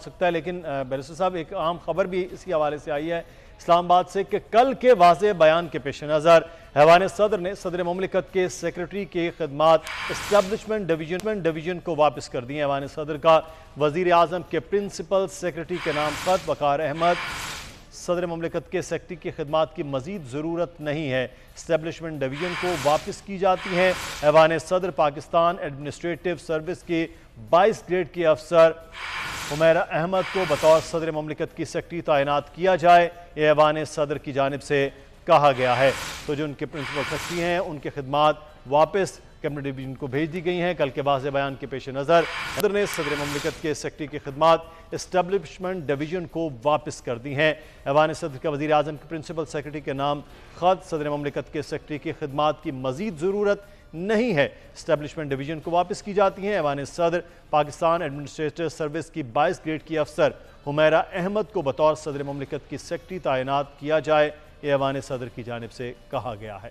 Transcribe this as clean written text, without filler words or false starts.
سکتا ہے، لیکن بیرسٹر صاحب ایک اہم خبر بھی اسی حوالے سے آئی ہے اسلام آباد سے کہ کل کے واضح بیان کے پیش نظر ایوان صدر نے صدر مملکت کے سیکرٹری کی خدمات اسٹیبلشمنٹ ڈویژن کو واپس کر دی ہیں۔ ایوان صدر کا وزیر اعظم کے پرنسپل سیکرٹری کے نام خط وقار احمد صدر مملکت کے سیکرٹری کی خدمات کی مزید ضرورت نہیں ہے، اسٹیبلشمنٹ ڈویژن کو واپس کی جاتی ہیں۔ ایوان صدر پاکستان ایڈمنسٹریٹو سروس کے 22 گریڈ کے افسر حمیرہ احمد کو بطور صدر مملکت کی سیکرٹری تعینات کیا جائے، یہ ایوان صدر کی جانب سے کہا گیا ہے۔ تو جو ان کے پرنسپل سیکرٹری ہیں ان کی خدمات واپس کیبنٹ ڈویژن کو بھیج دی گئی ہیں۔ کل کے واضح بیان کے پیش نظر صدر نے صدر مملکت کے سیکرٹری کی خدمات اسٹیبلشمنٹ ڈویژن کو واپس کر دی ہیں۔ ایوان صدر کا وزیر اعظم کے پرنسپل سیکرٹری کے نام خط صدر مملکت کے سیکرٹری کی خدمات کی مزید ضرورت نہیں ہے، اسٹیبلشمنٹ ڈویژن کو واپس کی جاتی ہیں۔ ایوان صدر پاکستان ایڈمنسٹریٹو سروس کی 22 گریڈ کی افسر حمیرہ احمد کو بطور صدر مملکت کی سیکرٹری تعینات کیا جائے، یہ ایوان صدر کی جانب سے کہا گیا ہے۔